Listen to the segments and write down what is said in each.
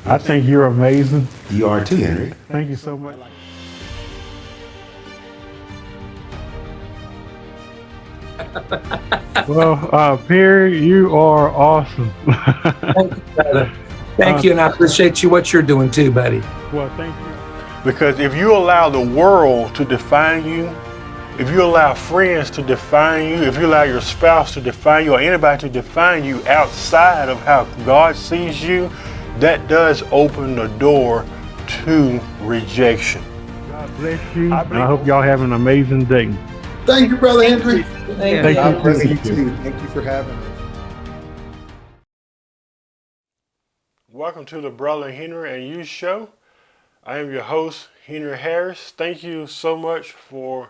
I think you're amazing. You are too, Henry. Thank you so much. Well, Perry, you are awesome. Thank you, brother. Thank you, and I appreciate you what you're doing too, buddy. Well, thank you. Because if you allow the world to define you, if you allow friends to define you, if you allow your spouse to define you, or anybody to define you outside of how God sees you, that does open the door to rejection. God bless you. I hope y'all have an amazing day. Thank you, Brother Henry. Thank Thank you. God bless you Thank you. too. Thank you for having us. Welcome to the Brother Henry and You Show. I am your host, Henry Harris. Thank you so much for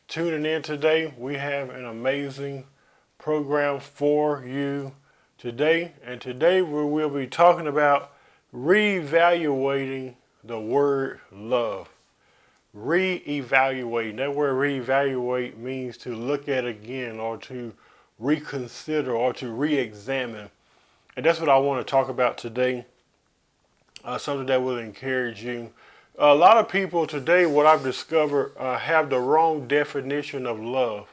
tuning in today. We have an amazing program for you today. And today we will be talking about reevaluating the word love. Reevaluating. That word reevaluate means to look at again or to reconsider or to re-examine. And that's what I want to talk about today. Something that will encourage you. A lot of people today, what I've discovered, have the wrong definition of love.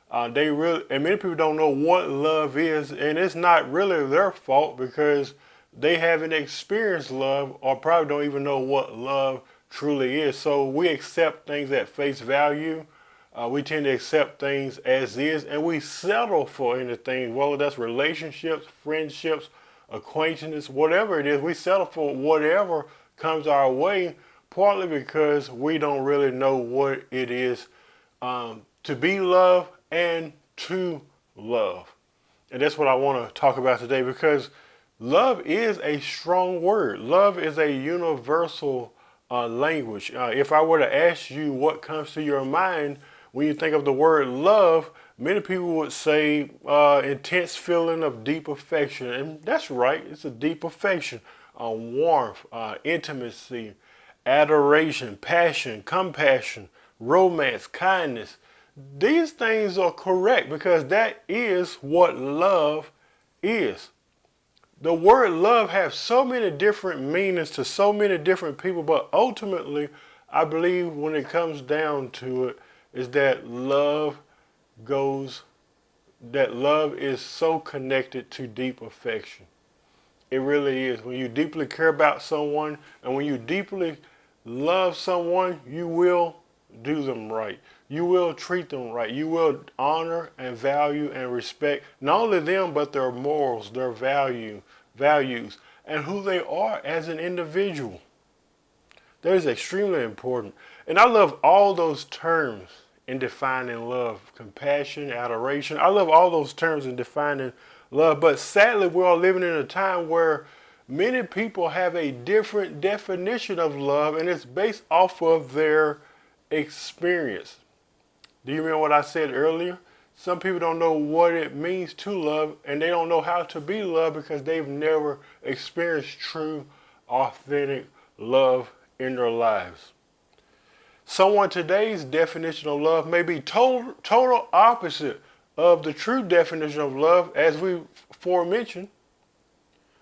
And many people don't know what love is, and it's not really their fault because they haven't experienced love or probably don't even know what love truly is. So we accept things at face value. We tend to accept things as is, and we settle for anything, whether that's relationships, friendships, acquaintances, whatever it is. We settle for whatever comes our way, partly because we don't really know what it is to be loved and to love. And that's what I want to talk about today because love is a strong word. Love is a universal language. If I were to ask you what comes to your mind when you think of the word love, many people would say intense feeling of deep affection. And that's right, it's a deep affection, warmth, intimacy, adoration, passion, compassion, romance, kindness. These things are correct because that is what love is. The word love has so many different meanings to so many different people, but ultimately, I believe when it comes down to it, is goes, that love is so connected to deep affection. It really is. When you deeply care about someone and when you deeply love someone, you will do them right. You will treat them right. You will honor and value and respect not only them but their morals, their values, and who they are as an individual. That is extremely important. And I love all those terms in defining love. Compassion, adoration. I love all those terms in defining love. But sadly, we're all living in a time where many people have a different definition of love and it's based off of their experience. Do you remember what I said earlier? Some people don't know what it means to love and they don't know how to be loved because they've never experienced true, authentic love in their lives. Someone today's definition of love may be total opposite of the true definition of love as we forementioned.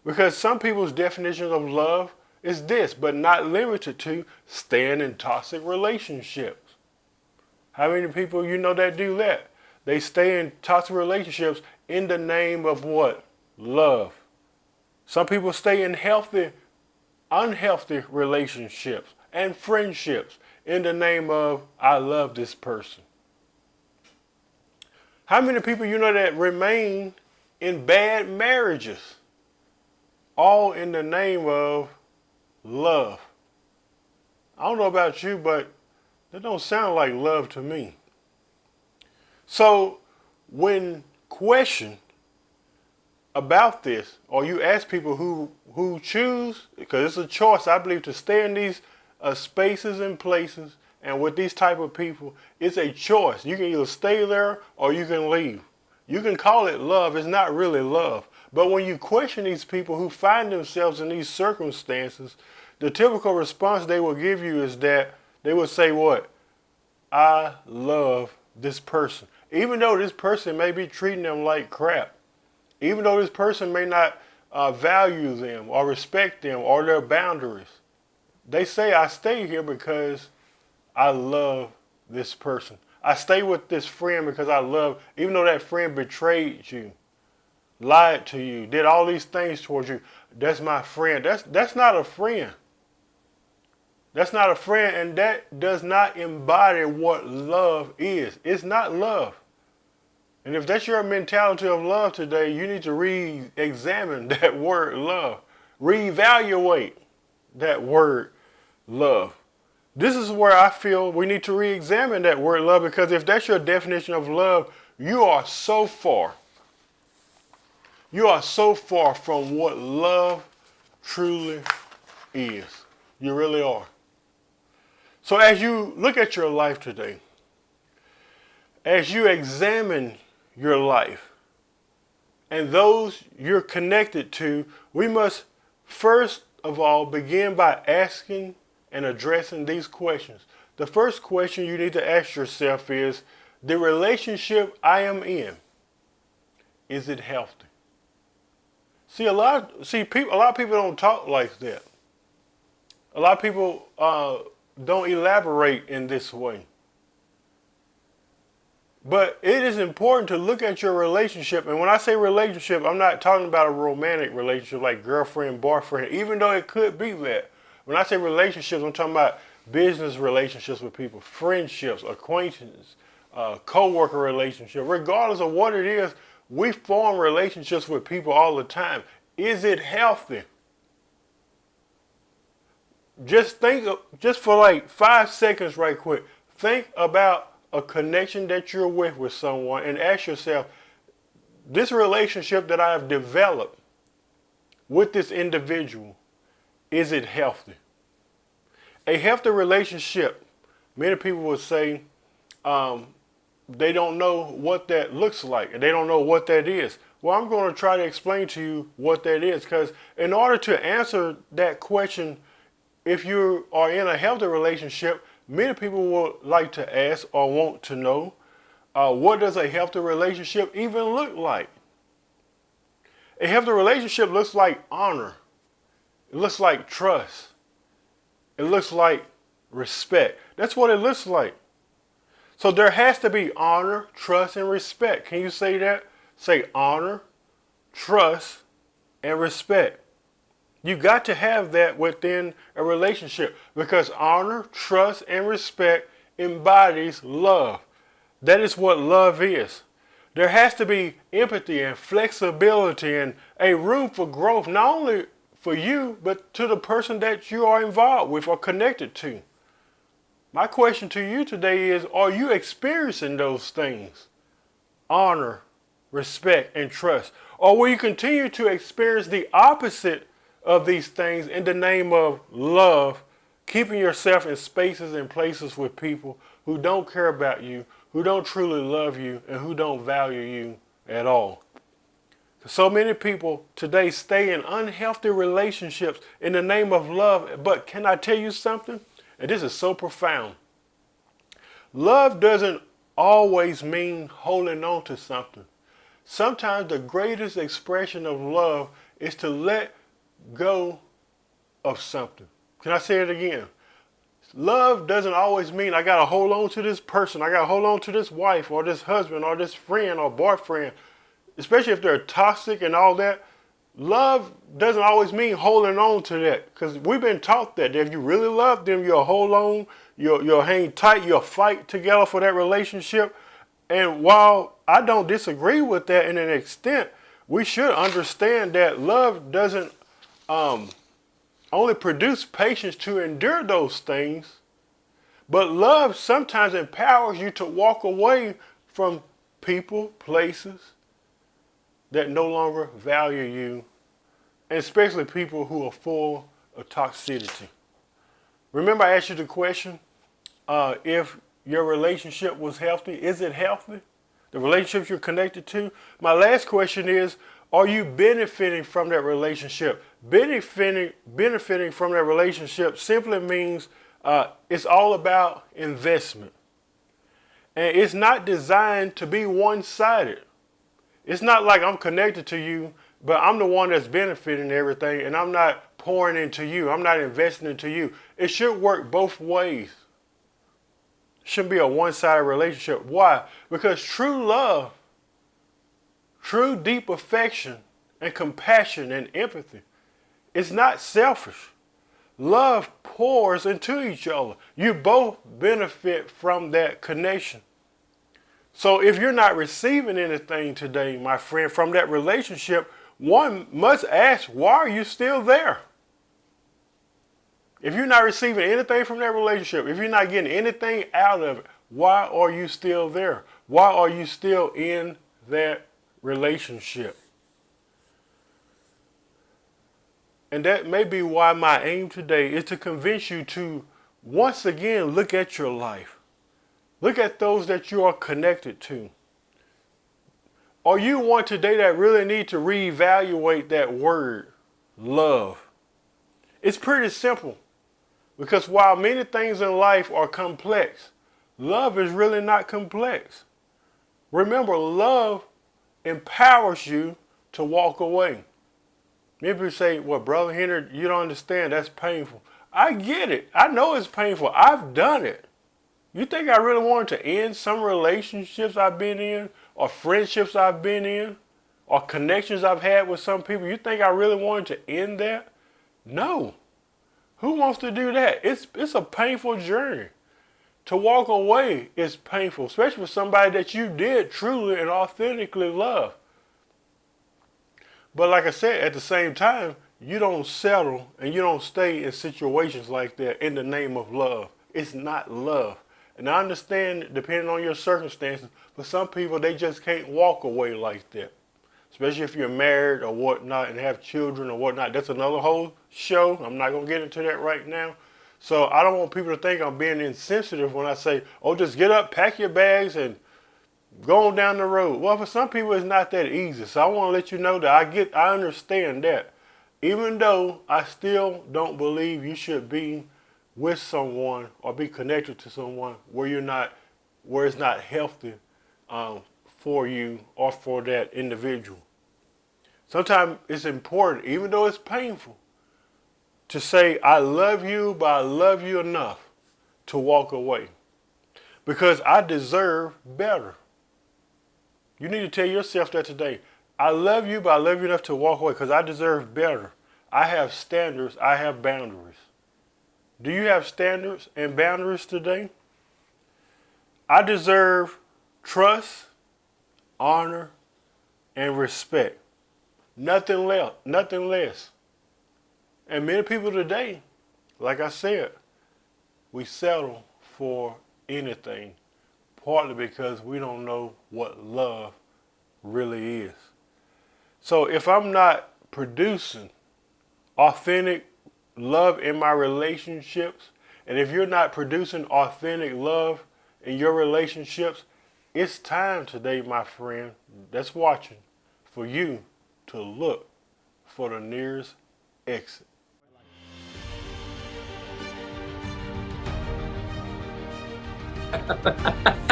Because some people's definition of love is this, but not limited to staying in toxic relationships. How many people you know that do that? They stay in toxic relationships in the name of what? Love. Some people stay in unhealthy relationships and friendships in the name of I love this person. How many people you know that remain in bad marriages? All in the name of love. I don't know about you, but that don't sound like love to me. So when questioned about this, or you ask people who choose, because it's a choice, I believe, to stay in these spaces and places and with these type of people, it's a choice. You can either stay there or you can leave. You can call it love. It's not really love. But when you question these people who find themselves in these circumstances, the typical response they will give you is that they will say what? I love this person. Even though this person may be treating them like crap. Even though this person may not value them or respect them or their boundaries. They say, I stay here because I love this person. I stay with this friend because I love, even though that friend betrayed you, lied to you, did all these things towards you. That's my friend. That's not a friend. That's not a friend, and that does not embody what love is. It's not love. And if that's your mentality of love today, you need to re-examine that word love. Reevaluate that word love. This is where I feel we need to re-examine that word love, because if that's your definition of love, you are so far. You are so far from what love truly is. You really are. So as you look at your life today, as you examine your life and those you're connected to, we must first of all begin by asking and addressing these questions. The first question you need to ask yourself is, the relationship I am in, is it healthy? A lot of people don't talk like that. A lot of people don't elaborate in this way. But it is important to look at your relationship. And when I say relationship, I'm not talking about a romantic relationship like girlfriend, boyfriend, even though it could be that. When I say relationships, I'm talking about business relationships with people, friendships, acquaintances, co-worker relationship. Regardless of what it is, we form relationships with people all the time. Is it healthy? Just for like 5 seconds right quick, think about a connection that you're with someone and ask yourself, this relationship that I have developed with this individual, is it healthy? A healthy relationship, many people would say they don't know what that looks like and they don't know what that is. Well, I'm going to try to explain to you what that is, because in order to answer that question, if you are in a healthy relationship, many people would like to ask or want to know, what does a healthy relationship even look like? A healthy relationship looks like honor. It looks like trust. It looks like respect. That's what it looks like. So there has to be honor, trust, and respect. Can you say that? Say honor, trust, and respect. You got to have that within a relationship, because honor, trust, and respect embodies love. That is what love is. There has to be empathy and flexibility and a room for growth, not only for you, but to the person that you are involved with or connected to. My question to you today is, are you experiencing those things? Honor, respect, and trust. Or will you continue to experience the opposite of these things in the name of love, keeping yourself in spaces and places with people who don't care about you, who don't truly love you, and who don't value you at all? So many people today stay in unhealthy relationships in the name of love. But can I tell you something? And this is so profound. Love doesn't always mean holding on to something. Sometimes the greatest expression of love is to let go of something. Can I say it again? Love doesn't always mean I got to hold on to this person. I got to hold on to this wife or this husband or this friend or boyfriend, especially if they're toxic and all that. Love doesn't always mean holding on to that, because we've been taught that if you really love them, you'll hold on, you'll hang tight, you'll fight together for that relationship. And while I don't disagree with that in an extent, we should understand that love doesn't only produce patience to endure those things, but love sometimes empowers you to walk away from people, places that no longer value you, and especially people who are full of toxicity. Remember I asked you the question, if your relationship was healthy, is it healthy? The relationships you're connected to? My last question is, are you benefiting from that relationship? Benefiting from that relationship simply means it's all about investment. And it's not designed to be one-sided. It's not like I'm connected to you but I'm the one that's benefiting everything, and I'm not pouring into you. I'm not investing into you. It should work both ways. Shouldn't be a one-sided relationship. Why? Because true love, true deep affection and compassion and empathy, it's not selfish. Love pours into each other. You both benefit from that connection. So if you're not receiving anything today, my friend, from that relationship, one must ask, why are you still there? If you're not receiving anything from that relationship, if you're not getting anything out of it, why are you still there? Why are you still in that relationship? And that may be why my aim today is to convince you to once again look at your life. Look at those that you are connected to. Are you one today that really need to reevaluate that word, love? It's pretty simple. Because while many things in life are complex, love is really not complex. Remember, love empowers you to walk away. Many people say, well, Brother Henry, you don't understand. That's painful. I get it. I know it's painful. I've done it. You think I really wanted to end some relationships I've been in, or friendships I've been in, or connections I've had with some people? You think I really wanted to end that? No. Who wants to do that? It's a painful journey. To walk away is painful, especially with somebody that you did truly and authentically love. But like I said, at the same time, you don't settle and you don't stay in situations like that in the name of love. It's not love. And I understand, depending on your circumstances, for some people, they just can't walk away like that. Especially if you're married or whatnot and have children or whatnot. That's another whole show. I'm not going to get into that right now. So I don't want people to think I'm being insensitive when I say, oh, just get up, pack your bags, and go on down the road. Well, for some people, it's not that easy. So I want to let you know that I understand that. Even though I still don't believe you should be with someone or be connected to someone where it's not healthy for you or for that individual. Sometimes it's important, even though it's painful, to say, I love you, but I love you enough to walk away. Because I deserve better. You need to tell yourself that today. I love you, but I love you enough to walk away because I deserve better. I have standards, I have boundaries. Do you have standards and boundaries today? I deserve trust, honor, and respect. Nothing less, nothing less. And many people today, like I said, we settle for anything, partly because we don't know what love really is. So if I'm not producing authentic love in my relationships, and if you're not producing authentic love in your relationships, it's time today, my friend, that's watching, for you to look for the nearest exit.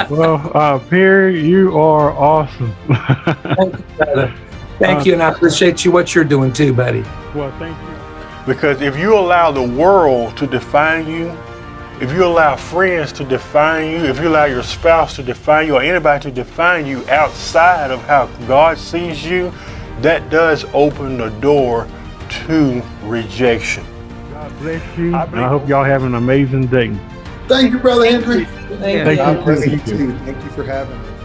Well, Perry, you are awesome. Thank you, brother. Thank you, and I appreciate what you're doing too, buddy. Well, thank you. Because if you allow the world to define you, if you allow friends to define you, if you allow your spouse to define you, or anybody to define you outside of how God sees you, that does open the door to rejection. God bless you. And I hope y'all have an amazing day. Thank you, Brother Henry. Thank you. God bless you too. Thank you for having me.